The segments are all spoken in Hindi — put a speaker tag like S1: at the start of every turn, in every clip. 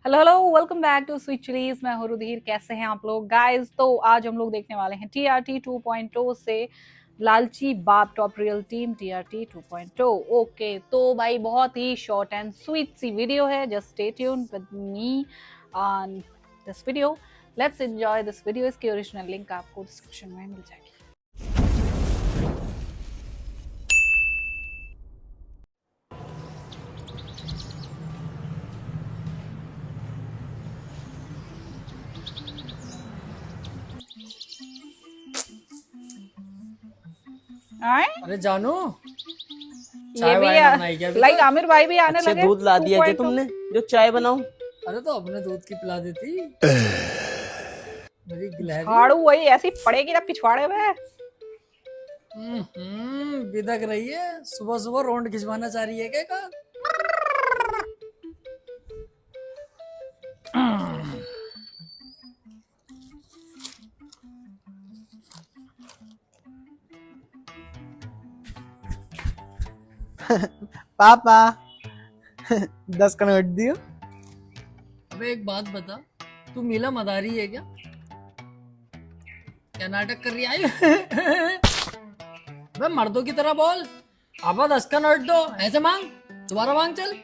S1: Hello hello, welcome back to Sweet Chillies. मैं हूँ रुधिर। कैसे हैं आप लोग गाइस? तो आज हम लोग देखने वाले हैं टीआरटी 2.0 से लालची बाप top real team TRT 2.0। Okay, तो भाई बहुत ही शॉर्ट एंड स्वीट सी वीडियो है। Just stay tuned with me on this video. Let's enjoy this video. इसकी ओरिजिनल लिंक आपको डिस्क्रिप्शन में मिल जाएगी। आए?
S2: अरे जानू,
S1: ये
S2: चाय
S1: भी
S2: वाय ना बनाई क्या अभी
S1: लाइक
S2: तक?
S1: आमिर भाई भी आने
S3: अच्छे
S1: लगे
S3: दूध ला दिया क्या
S1: 2.0।
S3: तुमने जो चाय बनाऊं?
S2: अरे तो अपने दूध की पिला देती मेरी गिलहरी।
S1: झाड़ू वही ऐसी पड़ेगी ना पिछवाड़े में।
S2: बिदक रही है, सुबह सुबह रोंड खिंचवाना चाह रही है क्या का?
S3: पापा 10 का नोट दियो।
S2: अबे एक बात बता, तू मीला मदारी है क्या? क्या नाटक कर रही है? अबे मर्दों की तरह बोल। पापा 10 का नोट दो, ऐसे मांग, दोबारा मांग चल।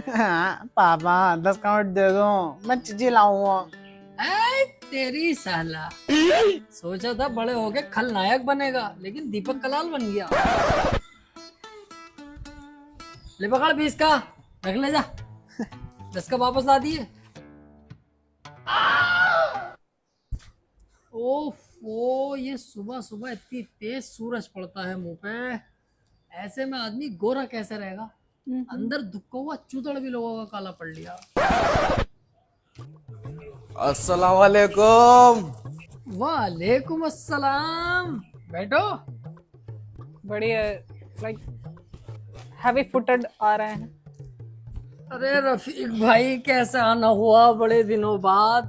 S3: हाँ, पापा 10 का नोट दे दो, मैं चीजें लाऊंगा।
S2: ऐ तेरी साला, सोचा था बड़े होके खलनायक बनेगा, लेकिन दीपक कलाल बन गया। ले पकड़ 20 का, रख ले जा। 10 का वापस ला दिए। ओफो, ये सुबह सुबह इतनी तेज सूरज पड़ता है मुंह पे, ऐसे में आदमी गोरा कैसे रहेगा? अंदर दुखा हुआ चूतड़ भी लोगों का काला पड़ लिया।
S3: अस्सलाम वालेकुम।
S2: वालेकुम अस्सलाम। बैठो।
S1: बड़ी लाइक हैवी फुटेड आ रहे हैं।
S2: अरे रफीक भाई, कैसे आना हुआ बड़े दिनों बाद?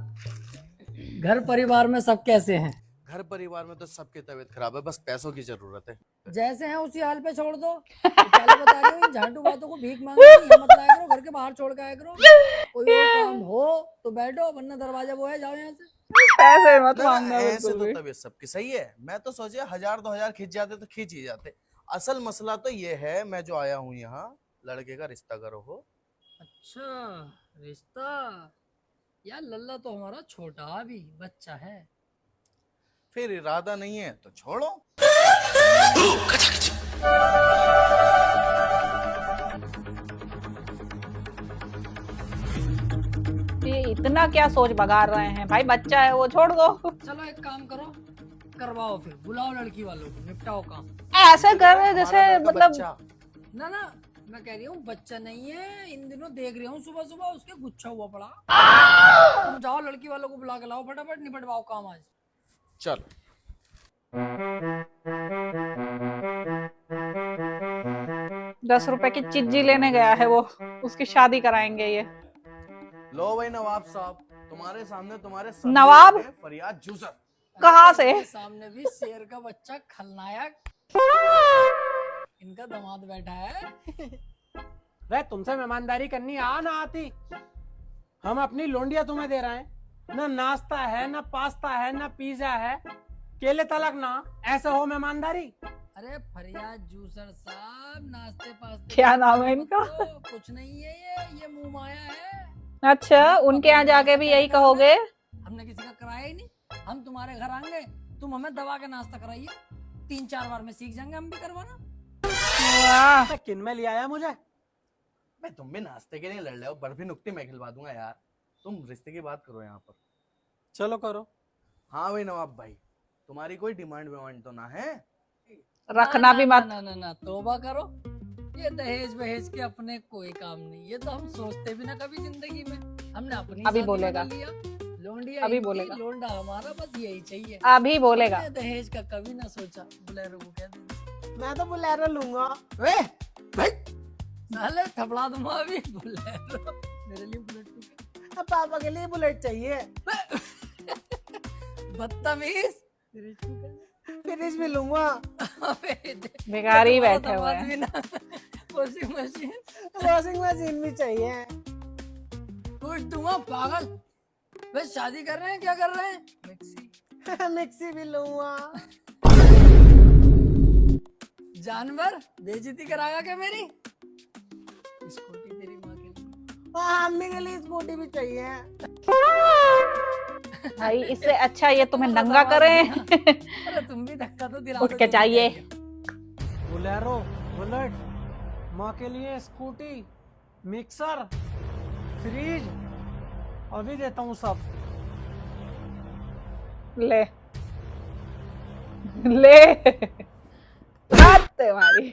S2: घर परिवार में सब कैसे हैं?
S4: घर परिवार में तो सबकी तबीयत खराब है, बस पैसों की जरूरत है।
S2: जैसे हैं उसी हाल पे छोड़ दो। तो पहले बता रही हूँ, इन झांटू बातों को भीख मांगने यहाँ मत लाया करो, घर के बाहर छोड़ के आया करो। कोई और काम हो तो बैठो, वरना दरवाजा वो है, जाओ यहाँ से।
S1: पैसे मत
S4: ना,
S1: मांगना
S4: ऐसे
S1: बिल्कुल
S4: तो
S1: भी।
S4: तबीयत सबकी सही है। मैं तो सोचे 1000-2000 खींच जाते तो खींच ही जाते। असल मसला तो ये है, मैं जो आया हूँ यहाँ लड़के का रिश्ता करो हो।
S2: अच्छा, रिश्ता? यार लल्ला तो हमारा छोटा भी बच्चा है।
S4: फिर इरादा नहीं है तो छोड़ो।
S1: ये इतना क्या सोच बगार रहे हैं भाई? बच्चा है वो, छोड़ दो।
S2: चलो एक काम करो, करवाओ, फिर बुलाओ लड़की वालों को, निपटाओ काम।
S1: ऐसे कर रहे हैं जैसे
S4: हमारा लड़का
S1: मतलब
S4: बच्चा।
S2: ना ना, मैं कह रही हूँ बच्चा नहीं है, इन दिनों देख रही हूँ सुबह सुबह उसके गुच्छा हुआ पड़ा। तुम जाओ लड़की वालों को बुला के लाओ, फटाफट निपटवाओ काम आज।
S4: चलो
S1: 10 रुपए की चिज्जी लेने गया है वो, उसकी शादी कराएंगे ये।
S4: लो भाई नवाब साहब, तुम्हारे सामने तुम्हारे
S1: नवाब?
S4: फरियाद जूसर।
S1: कहाँ से?
S2: मेरे सामने भी शेर का बच्चा खलनायक इनका दामाद बैठा है।
S5: वे तुमसे मेहमानदारी करनी आ ना आती? हम अपनी लोंडिया तुम्हें दे रहे हैं, ना नाश्ता है, ना पास्ता है, ना पिज्जा है, केले तलक ना। ऐसे हो मेहमानदारी?
S2: अरे फरियाद जूसर साहब, नाश्ते पास्ते
S1: क्या नाम है इनका?
S2: कुछ नहीं है, ये मुंह माया है।
S1: अच्छा, उनके यहाँ जाके भी यही कहोगे?
S2: हमने किसी का कराया ही नहीं। हम तुम्हारे घर आएंगे, तुम हमें दबा के नाश्ता कराइए, 3-4 बार में सीख जाएंगे हम भी करवाना।
S1: वाह,
S5: किन में ले आया मुझे?
S4: भाई तुम भी नाश्ते के लिए लड़ रहे हो, बर्फी नुक्ती मैं खिलवा दूंगा यार। तुम रिश्ते की बात करो यहाँ पर।
S5: चलो करो।
S4: हाँ भाई नवाब भाई, तुम्हारी कोई डिमांड विमांड तो ना है?
S1: रखना भी मत।
S2: ना, तौबा करो। ये दहेज वहेज के अपने कोई काम नहीं, ये तो हम सोचते भी ना कभी जिंदगी में। हमने अपनी
S1: अभी
S2: शादी
S1: बोलेगा।
S2: बदल लिया। लोंडिया
S1: अभी
S2: इनकी,
S1: बोलेगा।
S2: लोंडा हमारा, बस यही चाहिए।
S1: अभी बोलेगा।
S2: हमने दहेज का कभी ना सोचा। बुलेरो को कह दे,
S5: मैं तो बुलेरो लूंगा।
S4: वे भाई
S2: साले थपड़ा दूंगा अभी। बुलेरो मेरे लिए बुलेट ठीक है।
S5: पापा के लिए बुलेट चाहिए।
S2: बदतमीज।
S5: फ्रिज भी लूंगा।
S1: भिखारी बैठे हुए हैं।
S2: Washing machine.
S5: वॉशिंग मशीन भी चाहिए।
S2: तू गोश्त दूंगा पागल। वे शादी कर रहे हैं क्या कर रहे हैं? मिक्सी।
S3: मिक्सी भी लूंगा।
S2: जानवर बेइज्जती कराएगा क्या मेरी? स्कूटी तेरी माँ के लिए।
S3: हाँ, अम्मी के लिए स्कूटी भी चाहिए।
S1: भाई इससे अच्छा ये तुम्हें नंगा करें।
S2: अरे तुम भी धक्का तो दिला
S1: उठ के चाहिए।
S5: बोलेरो, बुलेट, माँ के लिए स्कूटी, मिक्सर, फ्रिज, अभी देता हूँ सब।
S1: ले ले बात तुम्हारी।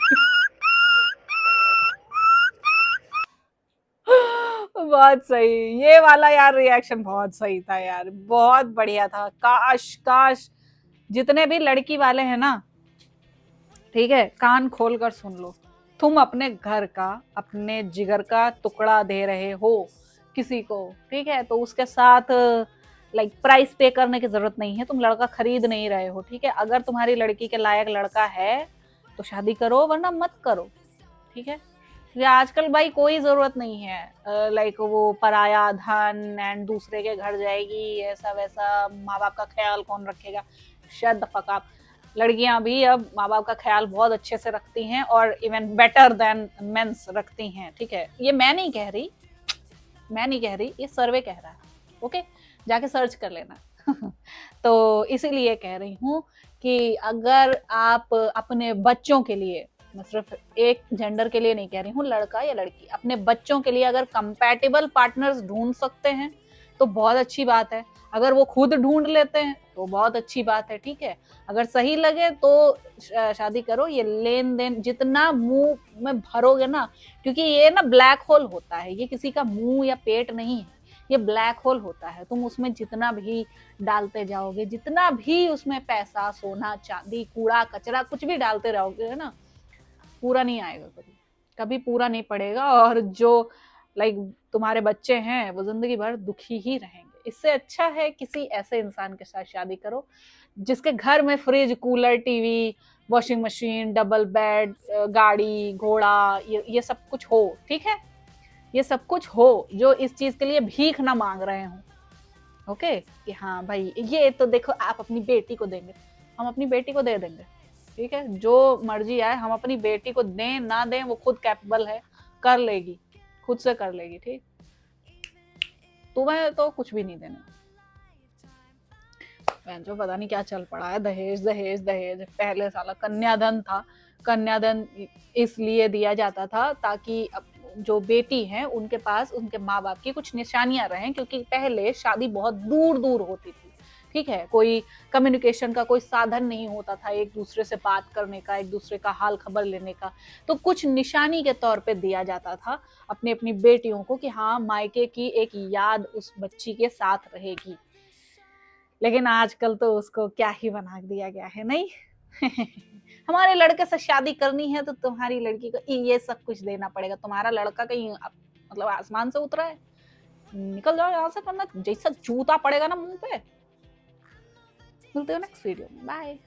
S1: बहुत सही, ये वाला यार रिएक्शन बहुत सही था यार, बहुत बढ़िया था। काश काश जितने भी लड़की वाले हैं ना, ठीक है, कान खोल कर सुन लो। तुम अपने घर का, अपने जिगर का टुकड़ा दे रहे हो किसी को, ठीक है, तो उसके साथ लाइक प्राइस पे करने की जरूरत नहीं है। तुम लड़का खरीद नहीं रहे हो, ठीक है। अगर तुम्हारी लड़की के लायक लड़का है तो शादी करो, वरना मत करो, ठीक है। क्योंकि आजकल भाई कोई जरूरत नहीं है लाइक वो पराया धन एंड दूसरे के घर जाएगी ऐसा वैसा, माँ बाप का ख्याल कौन रखेगा। Shut the fuck up. लड़कियां भी अब माँ बाप का ख्याल बहुत अच्छे से रखती हैं और इवन बेटर देन मेंस रखती हैं, ठीक है। ये मैं नहीं कह रही, ये सर्वे कह रहा है, ओके, जाके सर्च कर लेना। तो इसीलिए कह रही हूँ कि अगर आप अपने बच्चों के लिए, मैं सिर्फ एक जेंडर के लिए नहीं कह रही हूँ, लड़का या लड़की, अपने बच्चों के लिए अगर कंपैटिबल पार्टनर्स ढूंढ सकते हैं तो बहुत अच्छी बात है। अगर वो खुद ढूंढ लेते हैं तो बहुत अच्छी बात है, ठीक है। अगर सही लगे तो शादी करो। ये लेन देन जितना मुंह में भरोगे ना, क्योंकि ये ना ब्लैक होल होता है, ये किसी का मुंह या पेट नहीं है, ये ब्लैक होल होता है। तुम उसमें जितना भी डालते जाओगे, जितना भी उसमें पैसा, सोना, चांदी, कूड़ा कचरा कुछ भी डालते रहोगे ना, पूरा नहीं आएगा, कभी कभी पूरा नहीं पड़ेगा। और जो लाइक तुम्हारे बच्चे हैं वो जिंदगी भर दुखी ही रहेंगे। इससे अच्छा है किसी ऐसे इंसान के साथ शादी करो जिसके घर में fridge, cooler, TV, washing machine, double bed, गाड़ी, घोड़ा, ये सब कुछ हो, ठीक है। ये सब कुछ हो, जो इस चीज के लिए भीख ना मांग रहे हो, ओके, कि हाँ भाई ये तो देखो आप अपनी बेटी को देंगे, हम अपनी बेटी को दे देंगे, ठीक है। जो मर्जी आए, हम अपनी बेटी को दें ना दें, वो खुद कैपेबल है, कर लेगी, खुद से कर लेगी, ठीक। तुम्हें तो कुछ भी नहीं देना। जो पता नहीं क्या चल पड़ा है, दहेज दहेज दहेज। पहले साला कन्याधन था, कन्याधन इसलिए दिया जाता था ताकि जो बेटी है उनके पास उनके माँ बाप की कुछ निशानियां रहें, क्योंकि पहले शादी बहुत दूर दूर होती थी, ठीक है। कोई कम्युनिकेशन का कोई साधन नहीं होता था एक दूसरे से बात करने का, एक दूसरे का हाल खबर लेने का, तो कुछ निशानी के तौर पे दिया जाता था अपनी अपनी बेटियों को कि हाँ मायके की एक याद उस बच्ची के साथ रहेगी। लेकिन आजकल तो उसको क्या ही बना दिया गया है, नहीं। हमारे लड़के से शादी करनी है तो तुम्हारी लड़की को ये सब कुछ देना पड़ेगा। तुम्हारा लड़का कहीं मतलब आसमान से उतरा है, निकल जाओ यहाँ से, करना जैसा जूता पड़ेगा ना मुंह पे। मिलते हो नेक्स्ट वीडियो में, बाय।